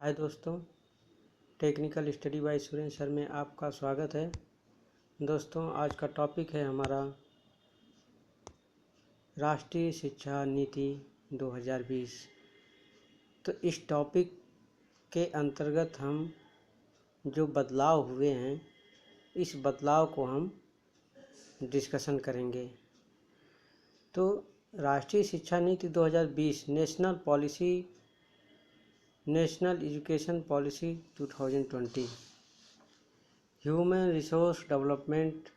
हाय दोस्तों, technical study bye Surendra sir में आपका स्वागत है। दोस्तों, आज का टॉपिक है हमारा राष्ट्रीय शिक्षा नीति 2020। तो इस टॉपिक के अंतर्गत हम जो बदलाव हुए हैं, इस बदलाव को हम डिस्कशन करेंगे। तो राष्ट्रीय शिक्षा नीति 2020 national education policy 2020 human resource development,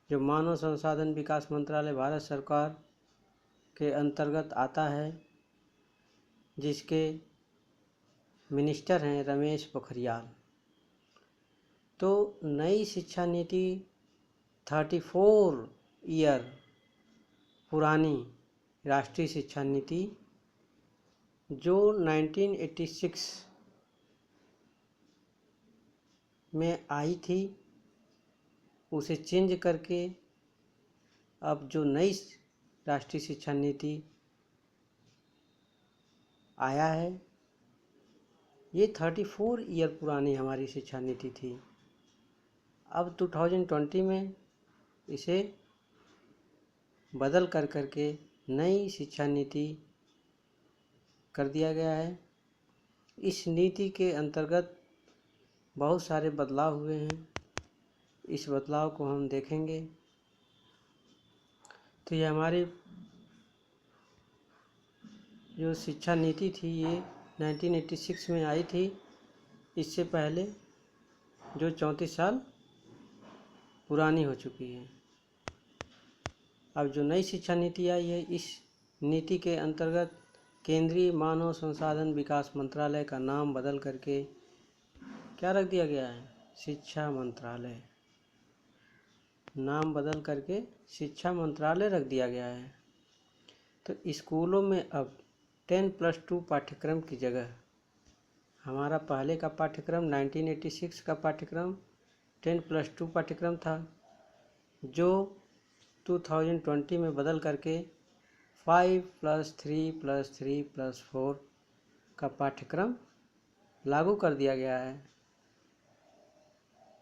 जो मानव संसाधन विकास मंत्रालय भारत सरकार के अंतर्गत आता है, जिसके मिनिस्टर हैं रमेश पोखरियाल। तो नई शिक्षा नीति 34 ईयर पुरानी राष्ट्रीय शिक्षा नीति जो 1986 में आई थी, उसे चेंज करके अब जो नई राष्ट्रीय शिक्षा नीति आया है, ये 34 ईयर पुरानी हमारी शिक्षा नीति थी। अब 2020 में इसे बदल करके नई शिक्षा नीति कर दिया गया है। इस नीति के अंतर्गत बहुत सारे बदलाव हुए हैं। इस बदलाव को हम देखेंगे। तो ये हमारी जो शिक्षा नीति थी, ये 1986 में आई थी। इससे पहले जो 34 साल पुरानी हो चुकी है। अब जो नई शिक्षा नीति आई है, इस नीति के अंतर्गत केंद्रीय मानव संसाधन विकास मंत्रालय का नाम बदल करके क्या रख दिया गया है? शिक्षा मंत्रालय। नाम बदल करके शिक्षा मंत्रालय रख दिया गया है। तो स्कूलों में अब 10+2 पाठ्यक्रम की जगह हमारा पहले का पाठ्यक्रम 1986 का पाठ्यक्रम 10+2 पाठ्यक्रम था, जो 2020 में बदल करके 5+3+3+4 का पाठ्यक्रम लागू कर दिया गया है।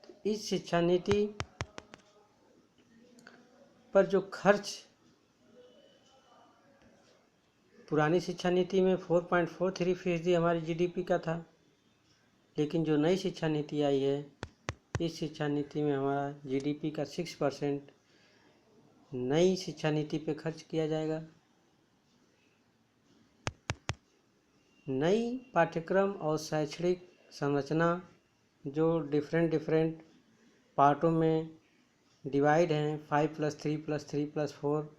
तो इस शिक्षा नीति पर जो खर्च पुरानी शिक्षा नीति में 4.43% हमारी जीडीपी का था, लेकिन जो नई शिक्षा नीति आई है, इस शिक्षा नीति में हमारा जीडीपी का 6% नई शिक्षा नीति पे खर्च किया जाएगा। नई पाठ्यक्रम और शैक्षणिक संरचना जो डिफरेंट पार्टों में डिवाइड हैं, 5+3+3+4,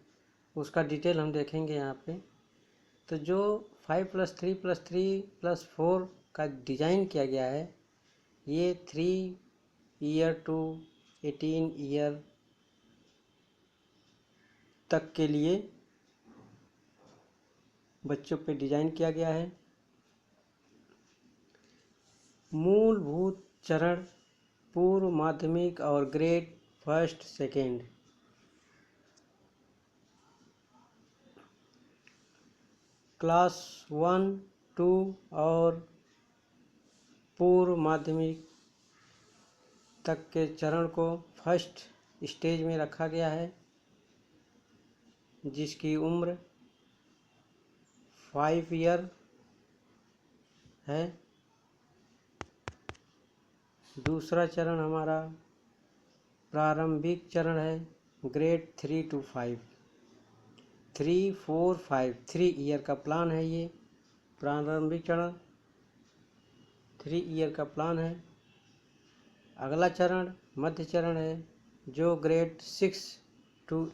उसका डिटेल हम देखेंगे यहाँ पे। तो जो 5+3+3+4 का डिज़ाइन किया गया है, ये 3 ईयर टू 18 ईयर तक के लिए बच्चों पे डिज़ाइन किया गया है। मूलभूत चरण पूर्व माध्यमिक और ग्रेड 1, 2, क्लास 1, 2 और पूर्व माध्यमिक तक के चरण को फर्स्ट स्टेज में रखा गया है, जिसकी उम्र 5 ईयर है। दूसरा चरण हमारा प्रारंभिक चरण है, ग्रेड 3 to 5, 3, 4, 5, 3 ईयर का प्लान है। ये प्रारंभिक चरण 3 ईयर का प्लान है। अगला चरण मध्य चरण है, जो ग्रेड 6 to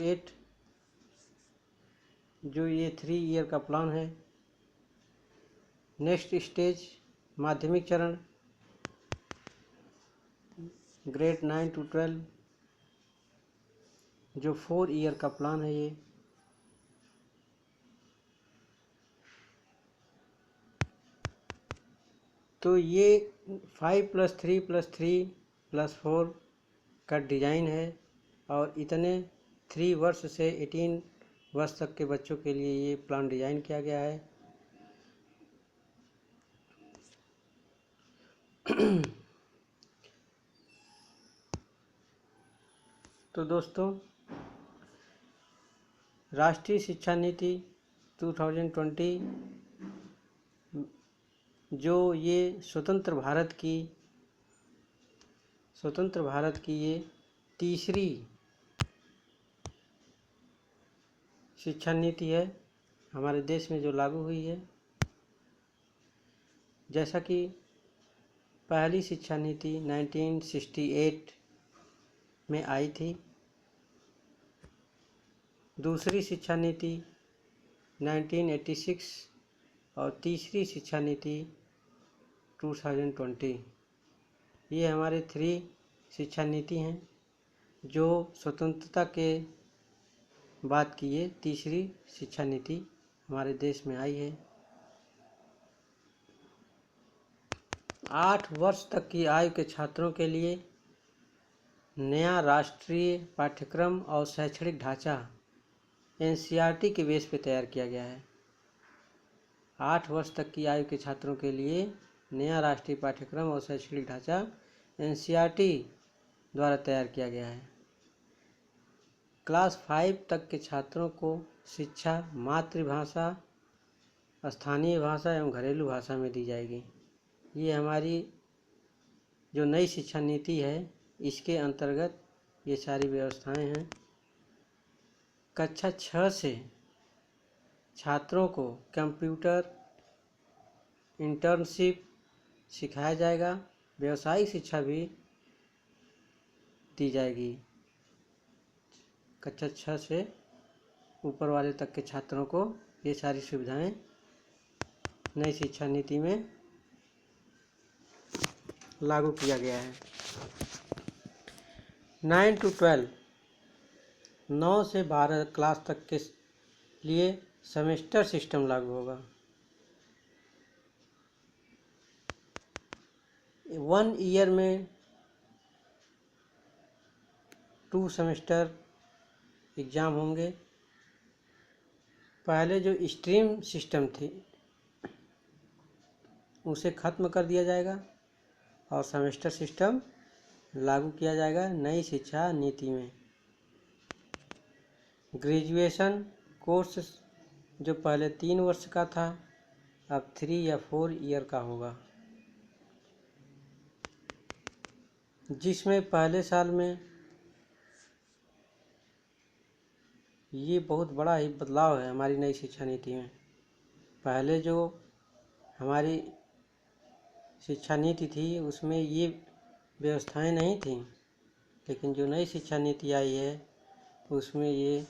8 जो ये 3 ईयर का प्लान है। नेक्स्ट स्टेज माध्यमिक चरण ग्रेड 9 to 12 जो 4 ईयर का प्लान है। ये तो ये 5+3+3+4 का डिज़ाइन है, और इतने 3 वर्ष से 18 वर्ष तक के बच्चों के लिए ये प्लान डिजाइन किया गया है। तो दोस्तों, राष्ट्रीय शिक्षा नीति 2020 जो ये स्वतंत्र भारत की ये तीसरी शिक्षा नीति है हमारे देश में जो लागू हुई है। जैसा कि पहली शिक्षा नीति 1968 में आई थी, दूसरी शिक्षा नीति 1986 और तीसरी शिक्षा नीति 2020। ये हमारे 3 शिक्षा नीति हैं जो स्वतंत्रता के बाद की ये तीसरी शिक्षा नीति हमारे देश में आई है। 8 वर्ष तक की आयु के छात्रों के लिए नया राष्ट्रीय पाठ्यक्रम और शैक्षणिक ढांचा NCERT के बेस पे तैयार किया गया है। 8 वर्ष तक की आयु के छात्रों के लिए नया राष्ट्रीय पाठ्यक्रम और शैक्षणिक ढांचा NCERT द्वारा तैयार किया गया है। क्लास 5 तक के छात्रों को शिक्षा मातृभाषा, स्थानीय भाषा एवं घरेलू भाषा में दी जाएगी। ये हमारी जो नई शिक्षा नीति है इसके अंतर्गत ये सारी व्यवस्थाएं हैं। कक्षा 6 से छात्रों को कंप्यूटर इंटर्नशिप सिखाया जाएगा। व्यावसायिक शिक्षा भी दी जाएगी। कक्षा 6 से ऊपर वाले तक के छात्रों को ये सारी सुविधाएं नई शिक्षा नीति में लागू किया गया है। 9 to 12 9 से 12 क्लास तक के लिए सेमेस्टर सिस्टम लागू होगा। 1 ईयर में 2 सेमेस्टर एग्ज़ाम होंगे। पहले जो स्ट्रीम सिस्टम थी उसे ख़त्म कर दिया जाएगा और सेमेस्टर सिस्टम लागू किया जाएगा नई शिक्षा नीति में। ग्रेजुएशन कोर्स जो पहले 3 वर्ष का था अब 3 या 4 ईयर का होगा, जिसमें पहले साल में ये बहुत बड़ा ही बदलाव है हमारी नई शिक्षा नीति में। पहले जो हमारी शिक्षा नीति थी उसमें ये व्यवस्थाएं नहीं थीं, लेकिन जो नई शिक्षा नीति आई है उसमें ये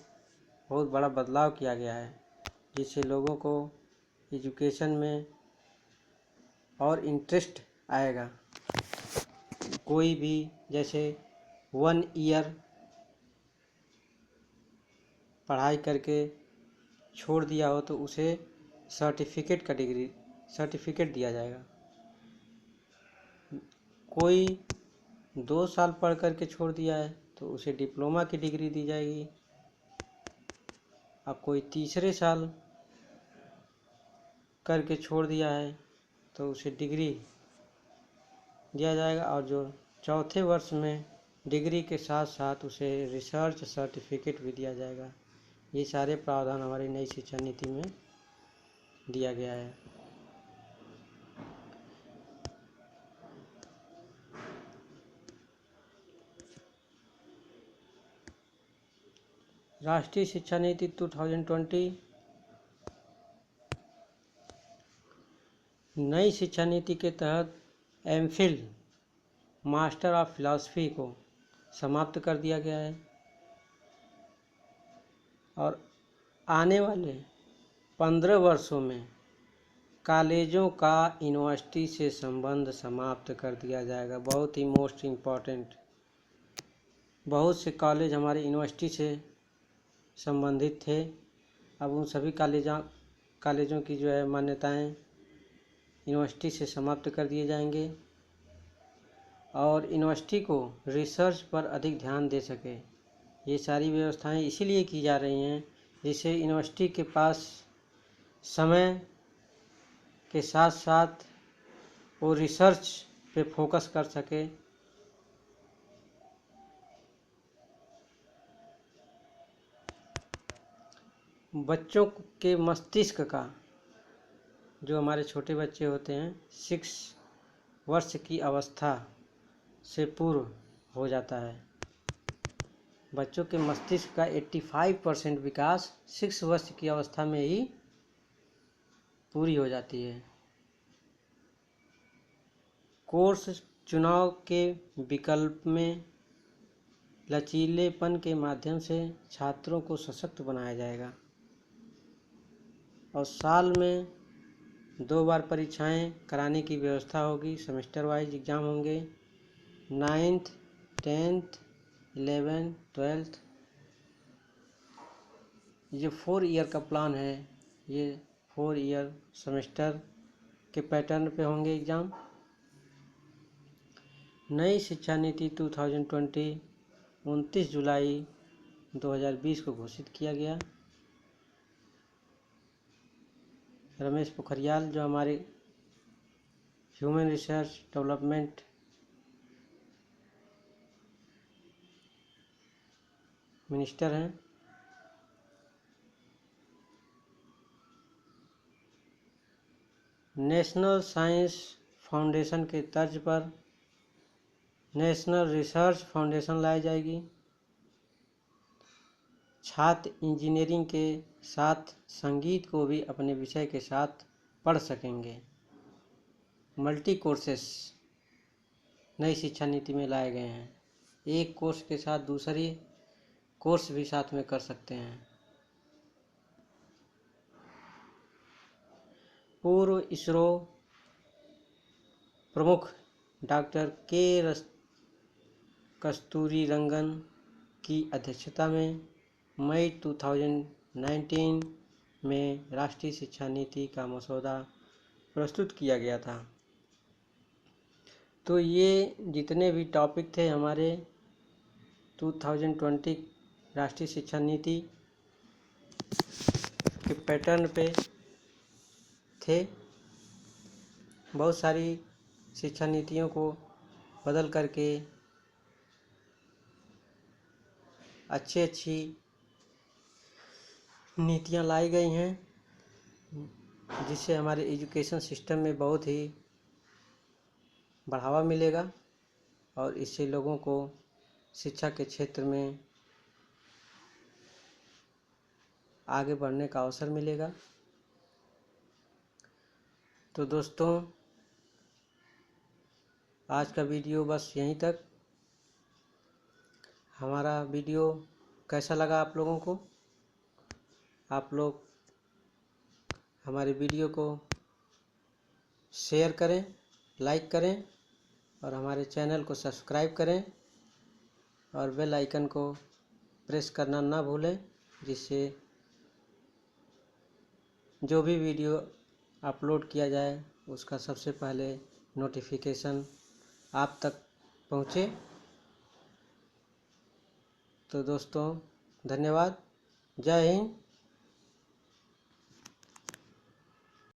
बहुत बड़ा बदलाव किया गया है, जिससे लोगों को एजुकेशन में और इंटरेस्ट आएगा। कोई भी जैसे 1 ईयर पढ़ाई करके छोड़ दिया हो तो उसे सर्टिफिकेट दिया जाएगा। कोई 2 साल पढ़ करके छोड़ दिया है तो उसे डिप्लोमा की डिग्री दी जाएगी। अब कोई तीसरे साल करके छोड़ दिया है तो उसे डिग्री दिया जाएगा, और जो चौथे वर्ष में डिग्री के साथ साथ उसे रिसर्च सर्टिफिकेट भी दिया जाएगा। ये सारे प्रावधान हमारी नई शिक्षा नीति में दिया गया है। राष्ट्रीय शिक्षा नीति 2020 नई शिक्षा नीति के तहत MPhil मास्टर ऑफ फिलॉसफी को समाप्त कर दिया गया है और आने वाले 15 वर्षों में कॉलेजों का यूनिवर्सिटी से संबंध समाप्त कर दिया जाएगा। बहुत ही मोस्ट इम्पॉर्टेंट, बहुत से कॉलेज हमारे यूनिवर्सिटी से संबंधित थे, अब उन सभी कॉलेजों की जो है मान्यताएं यूनिवर्सिटी से समाप्त कर दिए जाएंगे और यूनिवर्सिटी को रिसर्च पर अधिक ध्यान दे सके। ये सारी व्यवस्थाएं इसीलिए की जा रही हैं जिससे यूनिवर्सिटी के पास समय के साथ साथ वो रिसर्च पे फोकस कर सके। बच्चों के मस्तिष्क का, जो हमारे छोटे बच्चे होते हैं, 6 वर्ष की अवस्था से पूर्व हो जाता है। बच्चों के मस्तिष्क का 85% विकास 6 वर्ष की अवस्था में ही पूरी हो जाती है। कोर्स चुनाव के विकल्प में लचीलेपन के माध्यम से छात्रों को सशक्त बनाया जाएगा और साल में 2 बार परीक्षाएं कराने की व्यवस्था होगी। सेमेस्टर वाइज एग्ज़ाम होंगे। 9th, 10th, 11th, 12th, ये 4 ईयर का प्लान है। ये 4 ईयर सेमेस्टर के पैटर्न पे होंगे एग्ज़ाम। नई शिक्षा नीति 2020 29 जुलाई 2020 को घोषित किया गया। रमेश पोखरियाल, जो हमारे ह्यूमन रिसर्च डेवलपमेंट मिनिस्टर हैं, नेशनल साइंस फाउंडेशन के तर्ज पर नेशनल रिसर्च फाउंडेशन लाई जाएगी। छात्र इंजीनियरिंग के साथ संगीत को भी अपने विषय के साथ पढ़ सकेंगे। मल्टी कोर्सेस नई शिक्षा नीति में लाए गए हैं। एक कोर्स के साथ दूसरी कोर्स भी साथ में कर सकते हैं। पूर्व इसरो प्रमुख डॉक्टर के कस्तूरीरंगन की अध्यक्षता में मई 2019 में राष्ट्रीय शिक्षा नीति का मसौदा प्रस्तुत किया गया था। तो ये जितने भी टॉपिक थे हमारे 2020 राष्ट्रीय शिक्षा नीति के पैटर्न पे थे। बहुत सारी शिक्षा नीतियों को बदल करके अच्छी नीतियां लाई गई हैं, जिससे हमारे एजुकेशन सिस्टम में बहुत ही बढ़ावा मिलेगा और इससे लोगों को शिक्षा के क्षेत्र में आगे बढ़ने का अवसर मिलेगा। तो दोस्तों, आज का वीडियो बस यहीं तक। हमारा वीडियो कैसा लगा आप लोगों को? आप लोग हमारे वीडियो को शेयर करें, लाइक करें और हमारे चैनल को सब्सक्राइब करें और बेल आइकन को प्रेस करना ना भूलें, जिससे जो भी वीडियो अपलोड किया जाए उसका सबसे पहले नोटिफिकेशन आप तक पहुँचे। तो दोस्तों, धन्यवाद। जय हिंद,